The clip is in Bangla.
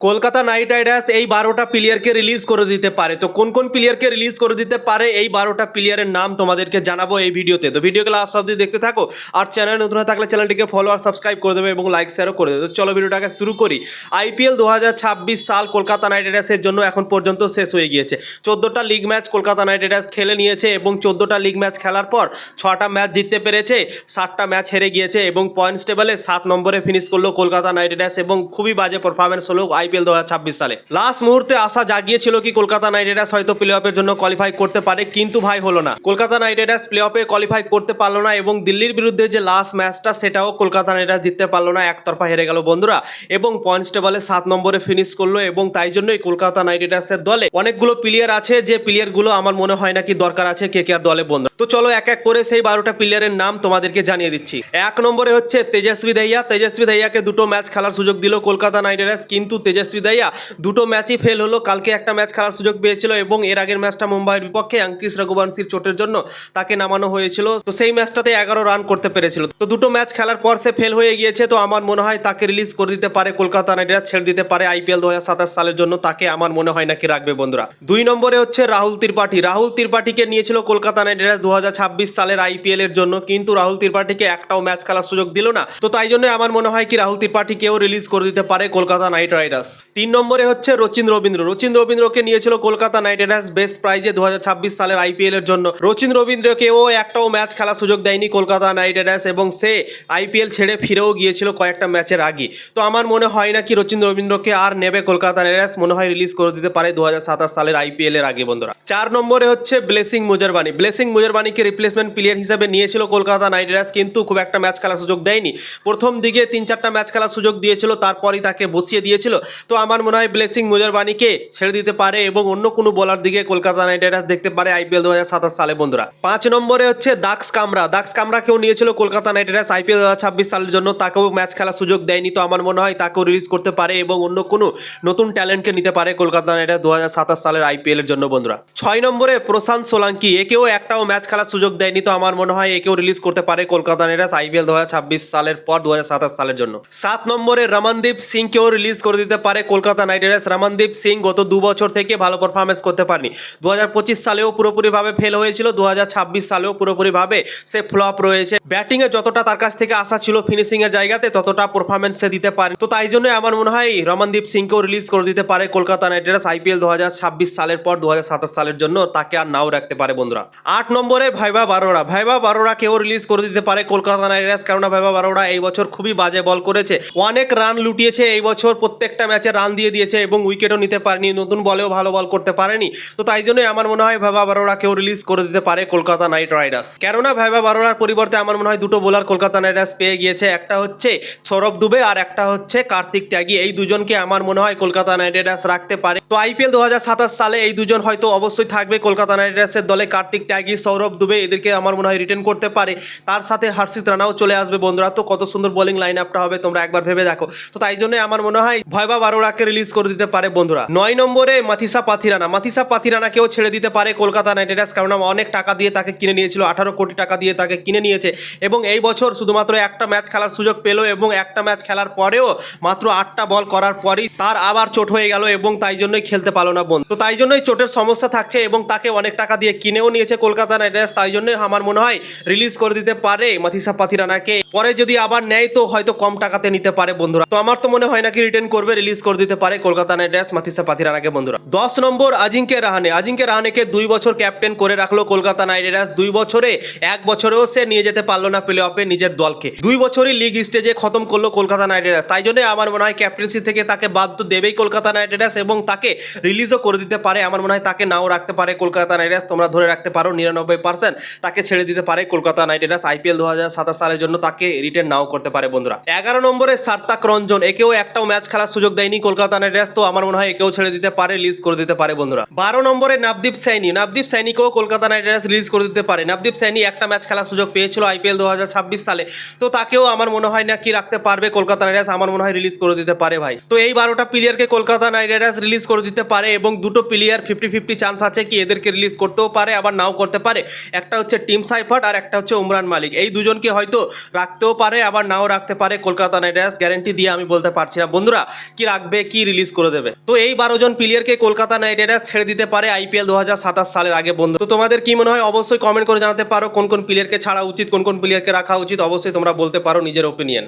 কলকাতা নাইট রাইডার্স এই 12টা প্লেয়ারকে রিলিজ করে দিতে পারে। তো কোন কোন প্লেয়ারকে রিলিজ করে দিতে পারে এই 12টা প্লেয়ারের নাম তোমাদেরকে জানাবো এই ভিডিওতে। তো ভিডিওকে লাস্ট অবধি দেখতে থাকো, আর চ্যানেল নতুন হয়ে থাকলে চ্যানেলটিকে ফলো আর সাবস্ক্রাইব করে দেবে এবং লাইক শেয়ারও করে দেবে। তো চলো ভিডিওটাকে শুরু করি। আইপিএল 2026 সাল কলকাতা নাইট রাইডার্সের জন্য এখন পর্যন্ত শেষ হয়ে গিয়েছে। 14টা league match Kolkata Knight Riders খেলে নিয়েছে এবং 14টা লিগ ম্যাচ খেলার পর 6টা ম্যাচ জিততে পেরেছে, 7টা ম্যাচ হেরে গিয়েছে এবং পয়েন্টস টেবলে 7 নম্বরে ফিনিশ করলো কলকাতা নাইট রাইডার্স এবং খুবই বাজে পারফরমেন্স হলো আইপিএল 2026 সালে। লাস্ট মুহূর্তে আশা জাগিয়েছিল কি কলকাতা নাইট রাইডার্স হয়তো প্লে অফের জন্য কোয়ালিফাই করতে পারে, কিন্তু ভাই হলো না। কলকাতা নাইট রাইডার্স প্লে অফে কোয়ালিফাই করতে পারলো না এবং দিল্লির বিরুদ্ধে যে লাস্ট ম্যাচটা সেটাও কলকাতা নাইট রাইডার্স জিততে পারলো না, একতরফা হেরে গেল বন্ধুরা এবং পয়েন্টস টেবলে 7 নম্বরে ফিনিশ করলো এবং তাই জন্যই কলকাতা নাইট রাইডার্সের দলে অনেকগুলো প্লেয়ার আছে যে প্লেয়ারগুলো আমার মনে হয় না কি দরকার আছে কেকেআর দলে বন্ধু। তো চলো এক এক করে সেই 12টা প্লেয়ারের নাম তোমাদেরকে জানিয়ে দিচ্ছি। 1 নম্বরে হচ্ছে তেজস্বী দাহিয়া। তেজস্বী দাহিয়াকে দুটো ম্যাচ খেলার সুযোগ দিল কলকাতা নাইট রাইডার্স, কিন্তু তেজস্বী দাহিয়া দুটো ম্যাচই ফেল হলো। কালকে একটা ম্যাচ খেলার সুযোগ পেয়েছিল এবং এর আগের ম্যাচটা মুম্বাইয়ের বিপক্ষে আঙ্কিশ রঘুবংশীর চোটের জন্য তাকে নামানো হয়েছিল। তো সেই ম্যাচটাতে 11 রান করতে পেরেছিল। তো দুটো ম্যাচ খেলার পর সে ফেল হয়ে গিয়েছে। তো আমার মনে হয় তাকে রিলিজ করে দিতে পারে কলকাতা নাইট রাইডার্স, ছেড়ে দিতে পারে আইপিএল 2027 সালের জন্য। তাকে আমার মনে হয় নাকি রাখবে বন্ধুরা। 2 নম্বরে হচ্ছে রাহুল ত্রিপাঠী। রাহুল ত্রিপাঠীকে নিয়েছিল কলকাতা নাইট রাইডার্স 2026 সালের আইপিএল এর জন্য, কিন্তু রাহুল ত্রিপাঠীকে একটাও ম্যাচ খেলার সুযোগ দিল না। তো তাই জন্য আমার মনে হয় কি রাহুল ত্রিপাঠীকেও রিলিজ করে দিতে পারে কলকাতা নাইট রাইডার্স। 3 নম্বরে হচ্ছে রচিন রবীন্দ্র। রচিন রবীন্দ্রকে নিয়েছিল কলকাতা নাইট রাইডার্স বেস্ট প্রাইজে 2026 সালের আইপিএল এর জন্য। রচিন রবীন্দ্রকেও একটাও ম্যাচ খেলার সুযোগ দেয়নি কলকাতা নাইট রাইডার্স এবং সে আইপিএল ছেড়ে ফিরেও গিয়েছিল কয়েকটা ম্যাচের আগে। তো আমার মনে হয় না কি রচিন রবীন্দ্রকে আর নেবে কলকাতা নাইট রাইডার্স, মনে হয় রিলিজ করে দিতে পারে 2027 সালের আইপিএল এর আগে বন্ধুরা। 4 নম্বরে হচ্ছে ব্লেসিং মুজারবানি। ব্লেসিং মুজারবানিকে রিপ্লেসমেন্ট প্লেয়ার হিসেবে নিয়েছিল কলকাতা নাইট রাইডার্স, কিন্তু খুব একটা ম্যাচ খেলার সুযোগ দেয়নি। প্রথম দিকে 3-4টা ম্যাচ খেলার সুযোগ দিয়েছিল, তারপরই তাকে বসিয়ে দিয়েছিল। তো আমার মনে হয় ব্লেসিং মুজারবানিকে ছেড়ে দিতে পারে এবং অন্য কোনো বলার দিকে কলকাতা নাইট রাইডার্স দেখতে পারে আইপিএল 2027 সালে বন্ধুরা। 5 নম্বরে হচ্ছে দাক্স কামরা। দাক্স কামরাকেও নিয়েছিল কলকাতা নাইট রাইডার্স আইপিএল 2026 সালের জন্য, তাকেও ম্যাচ খেলার সুযোগ দেয়নি। তো আমার মনে হয় তাকেও রিলিজ করতে পারে এবং অন্য কোনো নতুন ট্যালেন্টকে নিতে পারে কলকাতা নাইট রাইডার্স 2027 সালের আইপিএল এর জন্য বন্ধুরা। 6 নম্বরে প্রশান্ত সোলাঙ্কি। একেও একটাও ম্যাচ খেলার সুযোগ দেয়নি। তো আমার মনে হয় একেও রিলিজ করতে পারে কলকাতা নাইট রাইডার্স আইপিএল 2026 সালের পর 2027 সালের জন্য। 7 নম্বরে রমনদীপ সিংকেও রিলিজ করে দিতে পারে কলকাতা নাইট রাইডার্স। রমনদীপ সিং গত 2 বছর থেকে ভালো পারফরমেন্স করতে পারেনি। 2025 সালেও পুরোপুরিভাবে ফেল হয়েছিল, 2026 সালেও পুরোপুরিভাবে সে ফ্লপ রয়েছে। ব্যাটিংয়ে যতটা তার কাছ থেকে আশা ছিল ফিনিশিং এর জায়গাতে ততটা পারফরমেন্স সে দিতে পারে। তো তাই জন্য আমার মনে হয় রমনদীপ সিংকেও রিলিজ করে দিতে পারে কলকাতা নাইট রাইডার্স আইপিএল 2026 সালের পর 2027 সালের জন্য। তাকে আর নাও রাখতে পারে বন্ধুরা। 8 নম্বরে ভাইবা বারোড়া। ভাইবা বারোড়াকেও রিলিজ করে দিতে পারে কলকাতা নাইট রাইডার্স, কারণ ভাইবা বারোড়া এই বছর খুবই বাজে বল করেছে, অনেক রান লুটিয়েছে এই বছর, প্রত্যেকটা ম্যাচে রান দিয়ে দিয়েছে এবং উইকেটও নিতে পারেনি, নতুন বলেও ভালো বল করতে পারেনি। তো তাই জন্যই আমার মনে হয় ভাইবা বারোড়াকেও রিলিজ করে দিতে পারে কলকাতা নাইট রাইডার্স। কেননা ভাইবা বারোড়ার পরিবর্তে আমার মনে হয় দুটো বোলার কলকাতা নাইট রাইডার্স পেয়ে গিয়েছে, একটা হচ্ছে সৌরভ দুবে আর একটা হচ্ছে কার্তিক ত্যাগী। এই দুজনকে আমার মনে হয় কলকাতা নাইট রাইডার্স রাখতে পারে। তো আইপিএল 2027 সালে এই দুজন হয়তো অবশ্যই থাকবে কলকাতা নাইট রাইডার্সের দলে। কার্তিক ত্যাগী, সৌরভ দুবে, এদেরকে আমার মনে হয় রিটেন করতে পারে। তার সাথে হর্ষিত রানাও চলে আসবে বন্ধুরা। তো কত সুন্দর বোলিং লাইন আপটা হবে তোমরা একবার ভেবে দেখো। তো তাই জন্য আমার মনে হয় ভাইবা বারোড়াকে রিলিজ করে দিতে পারে বন্ধুরা। 9 নম্বরে মাথিসা পাথিরানা। মাথিসা পাথিরানাকেও ছেড়ে দিতে পারে কলকাতা নাইট রাইডার্স, কারণ অনেক টাকা দিয়ে তাকে কিনে নিয়েছিল, 18 কোটি টাকা দিয়ে তাকে কিনে নিয়েছে এবং এই বছর শুধুমাত্র একটা ম্যাচ খেলার সুযোগ পেল এবং একটা ম্যাচ খেলার পরেও মাত্র 8টা বল করার পরই তার আবার চোট হয়ে গেল এবং তাই জন্যই খেলতে পারলো না বন্ধু। তো তাই জন্যই চোটের সমস্যা থাকছে এবং তাকে অনেক টাকা দিয়ে কিনেও নিয়েছে কলকাতা নাইট রাইডার্স। তাই জন্যই আমার মনে হয় রিলিজ করে দিতে পারে মাথিসা পাথিরানাকে। পরে যদি আবার নেয় তো হয়তো কম টাকাতে নিতে পারে বন্ধুরা। তো আমার তো মনে হয় নাকি রিটার্ন করবে, রিলিজ করে দিতে পারে কলকাতা নাইট রাইডার্স মাথিসা পাথিরানাকে বন্ধুরা। 10 নম্বর আজিঙ্কে রাহানে। আজিঙ্কে রাহানেকে 2 বছর ক্যাপ্টেন করে রাখলো কলকাতা নাইট রাইডার্স। 2 বছরে 1 বছরেও সে নিয়ে যেতে পারলো না প্লে অফে নিজের দলকে। 2 বছরই লিগ স্টেজে খতম করলো কলকাতা নাইট রাইডার্স। তাই জন্য আমার মনে হয় ক্যাপ্টেন্সি থেকে তাকে বাদ তো দেবেই কলকাতা নাইট রাইডার্স এবং তাকে রিলিজও করে দিতে পারে। আমার মনে হয় তাকে নাও রাখতে পারে কলকাতা নাইট রাইডার্স। তোমরা ধরে রাখতে পারো 99% তাকে ছেড়ে দিতে পারে কলকাতা নাইট রাইডার্স আইপিএল 2027 সালের জন্য। তাকে রিটেন নাও করতে পারে বন্ধুরা। 11 নম্বরে সার্তাক রঞ্জন। একেও একটাও ম্যাচ খেলার সুযোগ দেয়নি কলকাতা নাইট রাইডার্স। তো আমার মনে হয় একেও ছেড়ে দিতে পারে, রিলিজ করে দিতে পারে বন্ধুরা। 12 নম্বরে নবদীপ সাইনি। নবদীপ সাইনিকেও কলকাতা নাইট রাইডার্স রিলিজ করে দিতে পারে। নবদীপ সাইনি একটা ম্যাচ খেলার সুযোগ পেয়েছিল আইপিএল 2026 সালে। তো তাকেও আমার মনে হয় না কি রাখতে পারবে কলকাতা নাইট রাইডার্স। আমার মনে হয় রিলিজ করে দিতে পারে ভাই। তো এই 12টা প্লেয়ারকে কলকাতা নাইট রাইডার্স রিলিজ করে দিতে পারে এবং দুটো প্লেয়ার 50-50 চান্স আছে কি এদেরকে রিলিজ করতেও পারে আবার নাও করতে পারে। একটা হচ্ছে টিম সাইফার্ট আর একটা হচ্ছে উমরান মালিক। এই দুজনকে হয়তো রাখতে রাখতেও পারে আবার নাও রাখতে পারে কলকাতা নাইট রাইডার্স, গ্যারেন্টি দিয়ে আমি বলতে পারছি না বন্ধুরা কি রাখবে কি রিলিজ করে দেবে। তো এই 12 জন প্লেয়ারকে কলকাতা নাইট রাইডার্স ছেড়ে দিতে পারে আইপিএল 2027 সালের আগে বন্ধু। তো তোমাদের কি মনে হয় অবশ্যই কমেন্ট করে জানাতে পারো কোন কোন প্লেয়ারকে ছাড়া উচিত, কোন কোন প্লেয়ারকে রাখা উচিত, অবশ্যই তোমরা বলতে পারো নিজের ওপিনিয়ন।